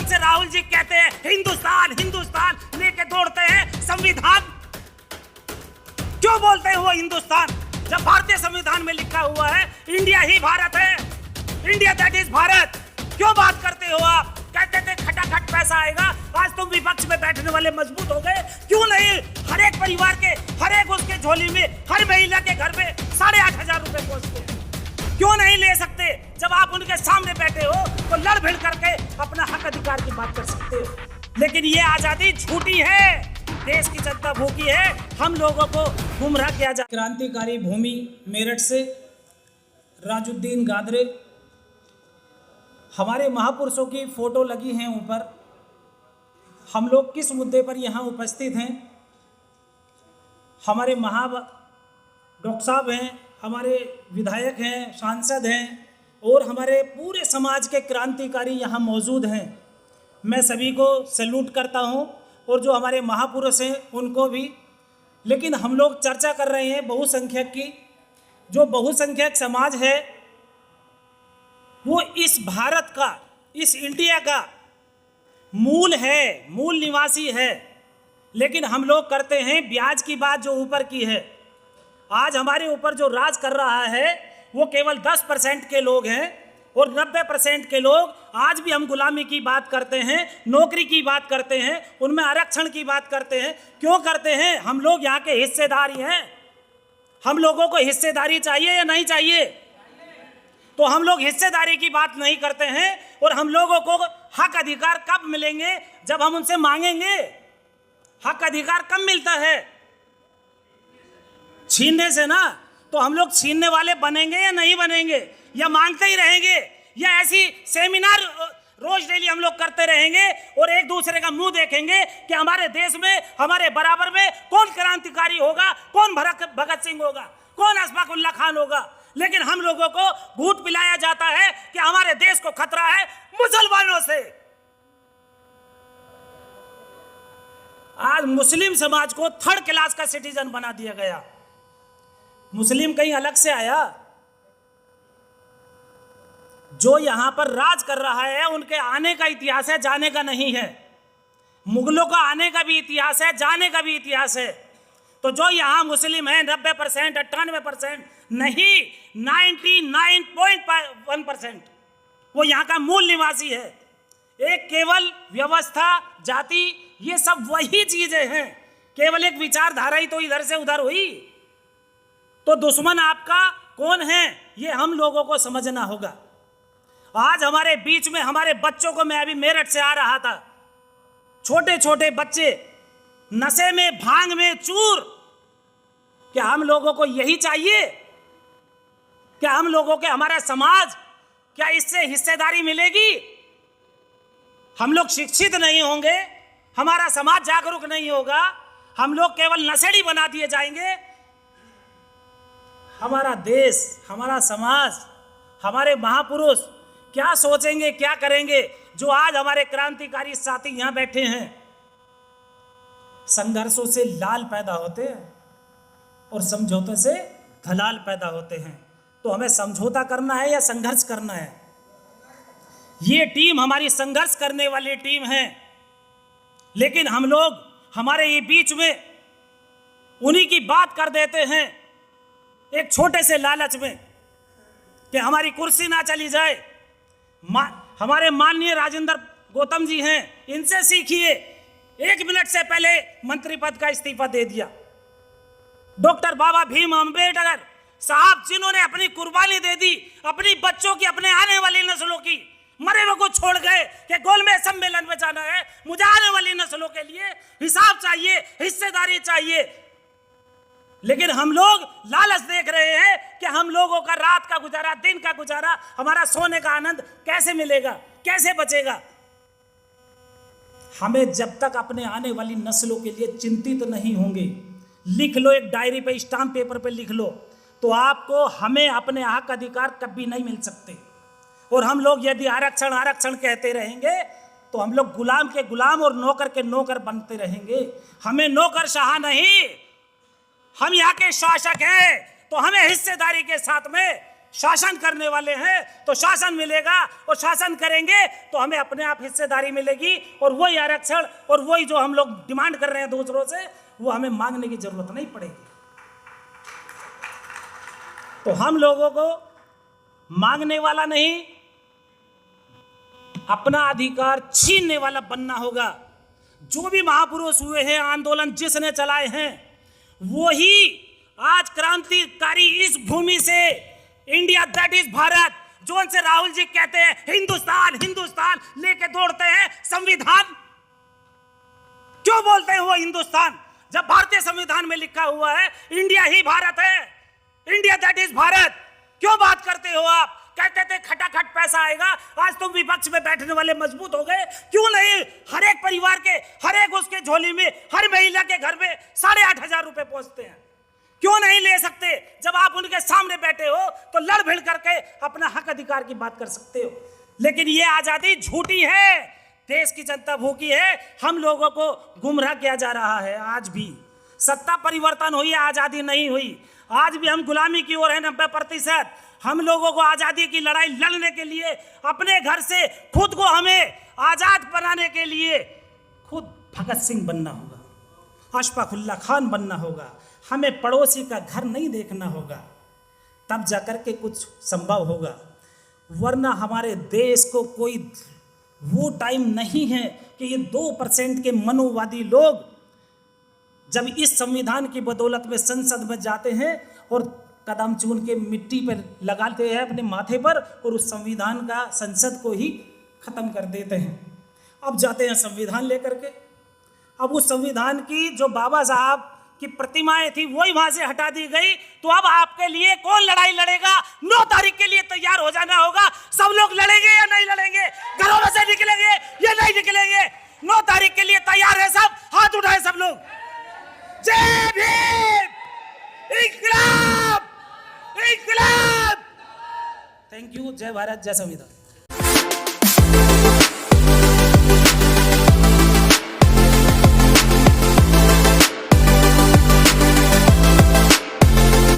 से राहुल जी कहते हैं हिंदुस्तान हिंदुस्तान लेके दौड़ते हैं, संविधान क्यों बोलते हैं वो हिंदुस्तान, जब भारतीय संविधान में लिखा हुआ है इंडिया ही भारत है, इंडिया दैट इज भारत। क्यों बात करते हो आप? कहते थे खटाखट पैसा आएगा, आज तुम विपक्ष में बैठने वाले मजबूत हो गए। क्यों नहीं? हर एक परिवार के, हर एक उसके झोली में, हर महिला के घर में 8,500 रुपए पहुंचते हैं। क्यों नहीं ले सकते? जब आप उनके सामने बैठे हो तो लड़ भिड़ करके अपना हक अधिकार की बात कर सकते हो। लेकिन ये आजादी झूठी है, देश की जनता भूखी है, हम लोगों को गुमराह किया जाए। क्रांतिकारी भूमि मेरठ से राजुद्दीन गादरे, हमारे महापुरुषों की फोटो लगी हैं ऊपर। हम लोग किस मुद्दे पर यहाँ उपस्थित हैं? हमारे डॉक्टर साहब हैं, हमारे विधायक हैं, सांसद हैं और हमारे पूरे समाज के क्रांतिकारी यहाँ मौजूद हैं। मैं सभी को सैल्यूट करता हूँ और जो हमारे महापुरुष हैं उनको भी। लेकिन हम लोग चर्चा कर रहे हैं बहुसंख्यक की। जो बहुसंख्यक समाज है वो इस भारत का, इस इंडिया का मूल है, मूल निवासी है। लेकिन हम लोग करते हैं ब्याज की बात जो ऊपर की है। आज हमारे ऊपर जो राज कर रहा है वो केवल 10% के लोग हैं और 90% के लोग आज भी हम गुलामी की बात करते हैं, नौकरी की बात करते हैं, उनमें आरक्षण की बात करते हैं। क्यों करते हैं? हम लोग यहाँ के हिस्सेदारी हैं। हम लोगों को हिस्सेदारी चाहिए या नहीं चाहिए? तो हम लोग हिस्सेदारी की बात नहीं करते हैं और हम लोगों को हक अधिकार कब मिलेंगे? जब हम उनसे मांगेंगे। हक अधिकार कब मिलता है? छीनने से ना। तो हम लोग छीनने वाले बनेंगे या नहीं बनेंगे, या मांगते ही रहेंगे, या ऐसी सेमिनार रोज डेली हम लोग करते रहेंगे और एक दूसरे का मुंह देखेंगे कि हमारे देश में, हमारे बराबर में कौन क्रांतिकारी होगा, कौन भगत सिंह होगा, कौन अशफाक उल्लाह खान होगा। लेकिन हम लोगों को भूत पिलाया जाता है कि हमारे देश को खतरा है मुसलमानों से। आज मुस्लिम समाज को 3rd क्लास का सिटीजन बना दिया गया। मुस्लिम कहीं अलग से आया? जो यहां पर राज कर रहा है उनके आने का इतिहास है, जाने का नहीं है। मुगलों का आने का भी इतिहास है, जाने का भी इतिहास है। तो जो यहां मुस्लिम है 90%, 98% नहीं, 99.1% वो यहां का मूल निवासी है। एक केवल व्यवस्था, जाति, ये सब वही चीजें हैं। केवल एक विचारधारा ही तो इधर से उधर हुई। तो दुश्मन आपका कौन है ये हम लोगों को समझना होगा। आज हमारे बीच में हमारे बच्चों को, मैं अभी मेरठ से आ रहा था, छोटे छोटे बच्चे नशे में, भांग में चूर। क्या हम लोगों को यही चाहिए? क्या हम लोगों के, हमारा समाज, क्या इससे हिस्सेदारी मिलेगी? हम लोग शिक्षित नहीं होंगे, हमारा समाज जागरूक नहीं होगा, हम लोग केवल नशेड़ी बना दिए जाएंगे। हमारा देश, हमारा समाज, हमारे महापुरुष क्या सोचेंगे, क्या करेंगे? जो आज हमारे क्रांतिकारी साथी यहाँ बैठे हैं। संघर्षों से लाल पैदा होते हैं और समझौते से धलाल पैदा होते हैं। तो हमें समझौता करना है या संघर्ष करना है? ये टीम हमारी संघर्ष करने वाली टीम है। लेकिन हम लोग हमारे ये बीच में उन्हीं की बात कर देते हैं एक छोटे से लालच में कि हमारी कुर्सी ना चली जाए। हमारे माननीय राजेंद्र गौतम जी हैं, इनसे सीखिए। 1 मिनट से पहले मंत्री पद का इस्तीफा दे दिया। डॉक्टर बाबा भीम अम्बेडकर साहब, जिन्होंने अपनी कुर्बानी दे दी, अपनी बच्चों की, अपने आने वाली नस्लों की, मरे हुए को छोड़ गए कि गोलमेज सम्मेलन में जाना है, मुझे आने वाली नस्लों के लिए हिसाब चाहिए, हिस्सेदारी चाहिए। लेकिन हम लोग लालच देख रहे हैं कि हम लोगों का रात का गुजारा, दिन का गुजारा, हमारा सोने का आनंद कैसे मिलेगा, कैसे बचेगा। हमें जब तक अपने आने वाली नस्लों के लिए चिंतित नहीं होंगे, लिख लो, एक डायरी पे, स्टाम्प पेपर पे लिख लो, तो आपको, हमें अपने हक अधिकार कभी नहीं मिल सकते। और हम लोग यदि आरक्षण आरक्षण कहते रहेंगे तो हम लोग गुलाम के गुलाम और नौकर के नौकर बनते रहेंगे। हमें नौकरशाह नहीं, हम यहाँ के शासक हैं। तो हमें हिस्सेदारी के साथ में शासन करने वाले हैं तो शासन मिलेगा, और शासन करेंगे तो हमें अपने आप हिस्सेदारी मिलेगी, और वही आरक्षण और वही जो हम लोग डिमांड कर रहे हैं दूसरों से, वो हमें मांगने की जरूरत नहीं पड़ेगी। तो हम लोगों को मांगने वाला नहीं, अपना अधिकार छीनने वाला बनना होगा। जो भी महापुरुष हुए हैं, आंदोलन जिसने चलाए हैं, वही आज क्रांतिकारी इस भूमि से इंडिया दैट इज भारत, जो से राहुल जी कहते हैं हिंदुस्तान हिंदुस्तान लेके दौड़ते हैं संविधान। क्यों बोलते हैं वो हिंदुस्तान, जब भारतीय संविधान में लिखा हुआ है इंडिया ही भारत है, इंडिया दैट इज भारत। क्यों बात करते हो आप? कहते थे खटाखट पैसा आएगा, आज तुम विपक्ष में बैठने वाले मजबूत हो गए। क्यों नहीं? हर एक परिवार के, हर एक उसके झोली में, हर महिला के घर में 8,500 रुपए पहुंचते हैं। क्यों नहीं ले सकते? जब आप उनके सामने बैठे हो तो लड़ भिड़ करके अपना हक अधिकार की बात कर सकते हो। लेकिन ये आजादी झूठी है, देश की जनता भूखी है, हम लोगों को गुमराह किया जा रहा है। आज भी सत्ता परिवर्तन हुई है, आजादी नहीं हुई। आज भी हम गुलामी की ओर है 90%। हम लोगों को आजादी की लड़ाई लड़ने के लिए, अपने घर से खुद को हमें आजाद बनाने के लिए खुद भगत सिंह बनना होगा, अशफाक उल्ला खान बनना होगा। हमें पड़ोसी का घर नहीं देखना होगा, तब जाकर के कुछ संभव होगा। वरना हमारे देश को कोई वो टाइम नहीं है कि ये 2% के मनोवादी लोग जब इस संविधान की बदौलत में संसद में जाते हैं और कदम चून के मिट्टी पर लगाते हैं अपने माथे पर, और उस संविधान का, संसद को ही खत्म कर देते हैं। अब जाते हैं संविधान लेकर के। अब उस संविधान की जो बाबा साहब की प्रतिमाएं थी वही वहां से हटा दी गई। तो अब आपके लिए कौन लड़ाई लड़ेगा? 9 तारीख के लिए तैयार हो जाना होगा। सब लोग लड़ेंगे या नहीं लड़ेंगे? घरों में से निकलेंगे या नहीं निकलेंगे? 9 तारीख के लिए तैयार है सब? हाथ उठाए सब लोग। जय भीम, इंकलाब, इंकलाब। Thank you. जय भारत, जय संविधान।